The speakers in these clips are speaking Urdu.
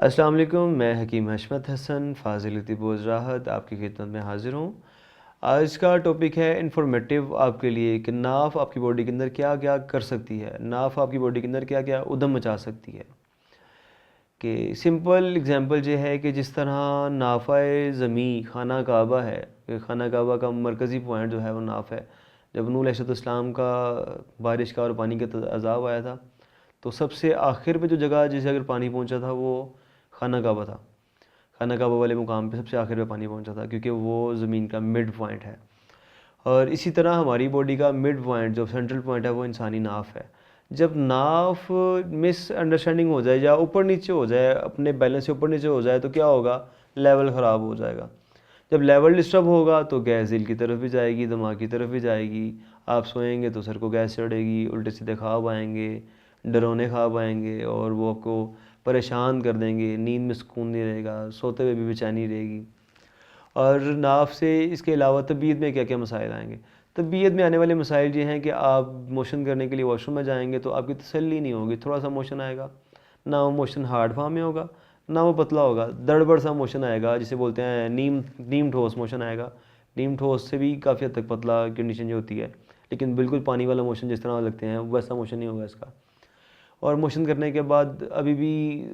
السلام علیکم، میں حکیم حشمت حسن فاضل طب راحت آپ کی خدمت میں حاضر ہوں۔ آج کا ٹاپک ہے انفارمیٹیو آپ کے لیے کہ ناف آپ کی باڈی کے اندر کیا کیا کر سکتی ہے، ناف آپ کی باڈی کے اندر کیا کیا ادھم مچا سکتی ہے۔ کہ سمپل اگزامپل یہ ہے کہ جس طرح نافۂ زمیں خانہ کعبہ ہے، کہ خانہ کعبہ کا مرکزی پوائنٹ جو ہے وہ ناف ہے۔ جب نوح علیہ السلام کا بارش کا اور پانی کا عذاب آیا تھا تو سب سے آخر پہ جو جگہ جسے اگر پانی پہنچا تھا وہ خانہ کعبہ تھا۔ خانہ کعبہ والے مقام پہ سب سے آخر پہ پانی پہنچا تھا کیونکہ وہ زمین کا مڈ پوائنٹ ہے۔ اور اسی طرح ہماری باڈی کا مڈ پوائنٹ جو سینٹرل پوائنٹ ہے وہ انسانی ناف ہے۔ جب ناف مس انڈرسٹینڈنگ ہو جائے یا اوپر نیچے ہو جائے، اپنے بیلنس سے اوپر نیچے ہو جائے تو کیا ہوگا؟ لیول خراب ہو جائے گا۔ جب لیول ڈسٹرب ہوگا تو گیس دل کی طرف بھی جائے گی، دماغ کی طرف بھی جائے گی۔ آپ سوئیں گے تو سر کو گیس چڑھے گی، الٹے سیدھے خواب آئیں گے، ڈرونے خواب آئیں گے اور وہ آپ کو پریشان کر دیں گے، نیند میں سکون نہیں رہے گا، سوتے ہوئے بھی بے چینی رہے گی۔ اور ناف سے اس کے علاوہ طبیعت میں کیا کیا مسائل آئیں گے؟ طبیعت میں آنے والے مسائل یہ ہیں کہ آپ موشن کرنے کے لیے واش روم میں جائیں گے تو آپ کی تسلی نہیں ہوگی، تھوڑا سا موشن آئے گا، نہ وہ موشن ہارڈ فارم میں ہوگا نہ وہ پتلا ہوگا، دڑبڑ سا موشن آئے گا جسے بولتے ہیں نیم ٹھوس موشن آئے گا۔ نیم ٹھوس سے بھی کافی حد تک پتلا کنڈیشن جو ہوتی ہے، لیکن بالکل پانی والا موشن جس طرح لگتے ہیں ویسا موشن نہیں ہوگا اس کا۔ اور موشن کرنے کے بعد ابھی بھی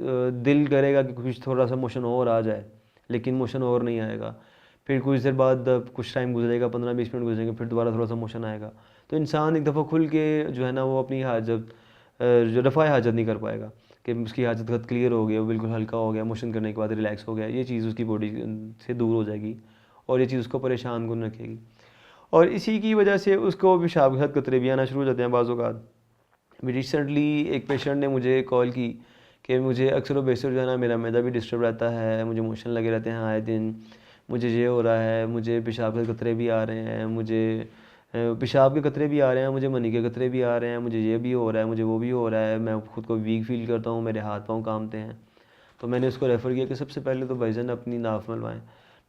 دل کرے گا کہ کچھ تھوڑا سا موشن اور آ جائے، لیکن موشن اور نہیں آئے گا۔ پھر کچھ دیر بعد کچھ ٹائم گزرے گا، 15-20 منٹ گزریں گے، پھر دوبارہ تھوڑا سا موشن آئے گا۔ تو انسان ایک دفعہ کھل کے جو ہے نا وہ اپنی حاجت جو رفع حاجت نہیں کر پائے گا کہ اس کی حاجت خود کلیئر ہو گیا، وہ بالکل ہلکا ہو گیا، موشن کرنے کے بعد ریلیکس ہو گیا، یہ چیز اس کی باڈی سے دور ہو جائے گی اور یہ چیز اس کو پریشان کن رکھے گی۔ اور اسی کی وجہ سے اس کو پیشاب کے ساتھ قطرے بھی آنا شروع ہو جاتے ہیں بعض اوقات۔ ریسنٹلی ایک پیشنٹ نے مجھے کال کی کہ مجھے اکثر و بیشتر جو ہے نا میرا معدہ بھی ڈسٹرب رہتا ہے، مجھے موشن لگے رہتے ہیں آئے دن، مجھے یہ ہو رہا ہے، مجھے پیشاب کے قطرے بھی آ رہے ہیں، مجھے پیشاب کے قطرے بھی آ رہے ہیں، مجھے منی کے قطرے بھی آ رہے ہیں، مجھے یہ بھی ہو رہا ہے، مجھے وہ بھی ہو رہا ہے، میں خود کو ویک فیل کرتا ہوں، میرے ہاتھ پاؤں کانپتے ہیں۔ تو میں نے اس کو ریفر کیا کہ سب سے پہلے تو بھائی جان اپنی ناف ملوائیں،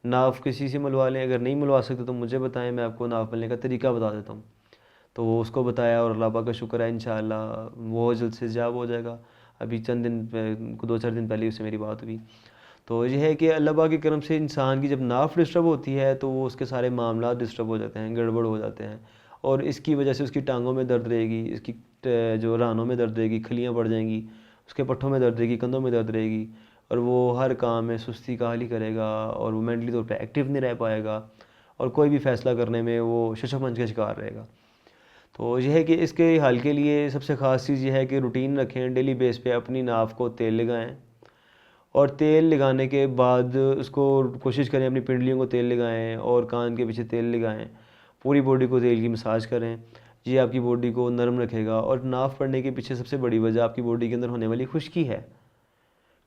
ناف کسی سے ملوا لیں، اگر نہیں ملوا سکتے تو مجھے بتائیں، میں آپ کو ناف ملنے کا طریقہ بتا دیتا ہوں۔ تو وہ اس کو بتایا اور اللہ پاک کا شکر ہے انشاءاللہ وہ جلد سے جاب ہو جائے گا۔ ابھی چند دن 2-4 دن پہلے اس سے میری بات ہوئی۔ تو یہ ہے کہ اللہ پاک کے کرم سے انسان کی جب ناف ڈسٹرب ہوتی ہے تو وہ اس کے سارے معاملات ڈسٹرب ہو جاتے ہیں، گڑبڑ ہو جاتے ہیں، اور اس کی وجہ سے اس کی ٹانگوں میں درد رہے گی، اس کی جو رانوں میں درد رہے گی، کھلیاں پڑ جائیں گی، اس کے پٹھوں میں درد رہے گی، کندھوں میں درد رہے گی، اور وہ ہر کام میں سستی کا حال ہی کرے گا اور وہ مینٹلی طور پہ ایکٹیو نہیں رہ پائے گا اور کوئی بھی فیصلہ کرنے میں وہ ششپنج کا شکار رہے گا۔ تو یہ ہے کہ اس کے حل کے لیے سب سے خاص چیز یہ ہے کہ روٹین رکھیں، ڈیلی بیس پہ اپنی ناف کو تیل لگائیں، اور تیل لگانے کے بعد اس کو کوشش کریں اپنی پنڈلیوں کو تیل لگائیں اور کان کے پیچھے تیل لگائیں، پوری باڈی کو تیل کی مساج کریں۔ یہ آپ کی باڈی کو نرم رکھے گا۔ اور ناف پڑنے کے پیچھے سب سے بڑی وجہ آپ کی باڈی کے اندر ہونے والی خشکی ہے۔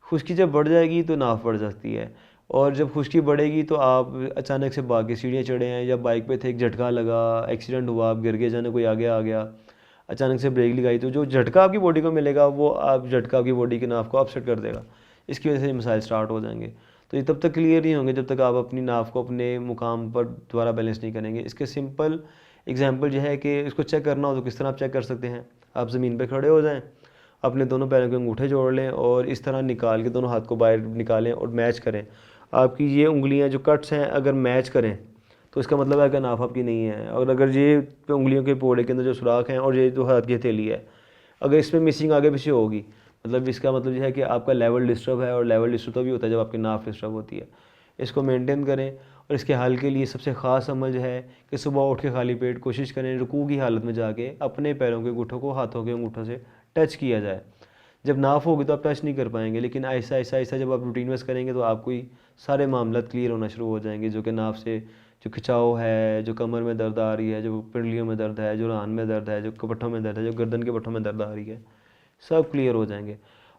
خشکی جب بڑھ جائے گی تو ناف بڑھ جاتی ہے، اور جب خشکی بڑھے گی تو آپ اچانک سے بھاگ کے سیڑھیاں چڑھے ہیں یا بائک پہ تھے، ایک جھٹکا لگا، ایکسیڈنٹ ہوا، آپ گر گئے، جانے کوئی آگے آ گیا، اچانک سے بریک لگائی، تو جو جھٹکا آپ کی باڈی کو ملے گا وہ آپ جھٹکا آپ کی باڈی کے ناف کو اپسیٹ کر دے گا، اس کی وجہ سے یہ مسائل سٹارٹ ہو جائیں گے۔ تو یہ تب تک کلیئر نہیں ہوں گے جب تک آپ اپنی ناف کو اپنے مقام پر دوبارہ بیلنس نہیں کریں گے۔ اس کے سمپل اگزامپل یہ ہے کہ اس کو چیک کرنا ہو تو کس طرح آپ چیک کر سکتے ہیں؟ آپ زمین پہ کھڑے ہو جائیں، اپنے دونوں پیروں کے انگوٹھے جوڑ لیں اور اس طرح نکال کے دونوں ہاتھ کو باہر نکالیں اور میچ کریں۔ آپ کی یہ انگلیاں جو کٹس ہیں اگر میچ کریں تو اس کا مطلب ہے کہ ناف آپ کی نہیں ہے، اور اگر یہ انگلیوں کے پوڑے کے اندر جو سوراخ ہیں اور یہ جو ہاتھ کی ہتھیلی ہے اگر اس میں مسنگ آگے پیچھے ہوگی، مطلب اس کا مطلب یہ ہے کہ آپ کا لیول ڈسٹرب ہے، اور لیول ڈسٹرب تو بھی ہوتا ہے جب آپ کی ناف ڈسٹرب ہوتی ہے۔ اس کو مینٹین کریں، اور اس کے حل کے لیے سب سے خاص عمل ہے کہ صبح اٹھ کے خالی پیٹ کوشش کریں رکوع کی حالت میں جا کے اپنے پیروں کے انگوٹھوں کو ہاتھوں کے انگوٹھوں سے ٹچ کیا جائے۔ جب ناف ہوگی تو آپ ٹچ نہیں کر پائیں گے، لیکن آہستہ آہستہ آہستہ جب آپ روٹین ویز کریں گے تو آپ کو ہی سارے معاملات کلیئر ہونا شروع ہو جائیں گے، جو کہ ناف سے جو کھچاؤ ہے، جو کمر میں درد آ رہی ہے، جو پنڈلیوں میں درد ہے، جو ران میں درد ہے، جو پٹھوں میں درد ہے، جو گردن کے پٹھوں میں درد آ رہی ہے، سب کلیئر ہو جائیں گے۔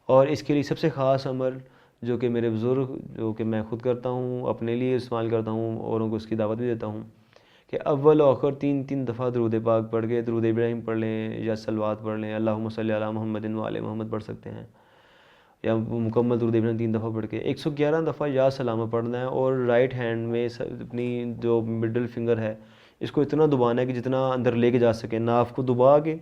اور اس کے لیے سب سے خاص عمل جو کہ میرے بزرگ، جو کہ میں خود کرتا ہوں، اپنے لیے استعمال کرتا ہوں، اوروں کو اس کی دعوت بھی دیتا ہوں، کہ اول و آخر 3 دفعہ درود پاک پڑھ کے درود ابراہیم پڑھ لیں یا صلوات پڑھ لیں، اللہم صلی علی محمد و آل محمد پڑھ سکتے ہیں، یا مکمل درود ابراہیم 3 دفعہ پڑھ کے 111 دفعہ یا سلامہ پڑھنا ہے، اور رائٹ ہینڈ میں اپنی جو مڈل فنگر ہے اس کو اتنا دبانا ہے کہ جتنا اندر لے کے جا سکے، ناف کو دبا کے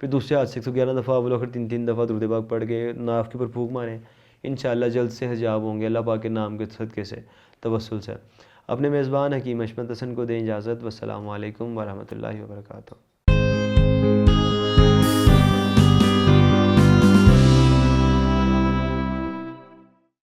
پھر دوسرے ہاتھ سے 111 دفعہ اول آخر 3 دفعہ درود پاک پڑھ کے ناف کے اوپر پھونک ماریں۔ انشاءاللہ جلد سے حجاب ہوں گے اللہ پاک کے نام کے صدقے سے، توسل سے۔ اپنے میزبان حکیم حشمت حسن کو دیں اجازت۔ والسلام علیکم ورحمۃ اللہ وبرکاتہ۔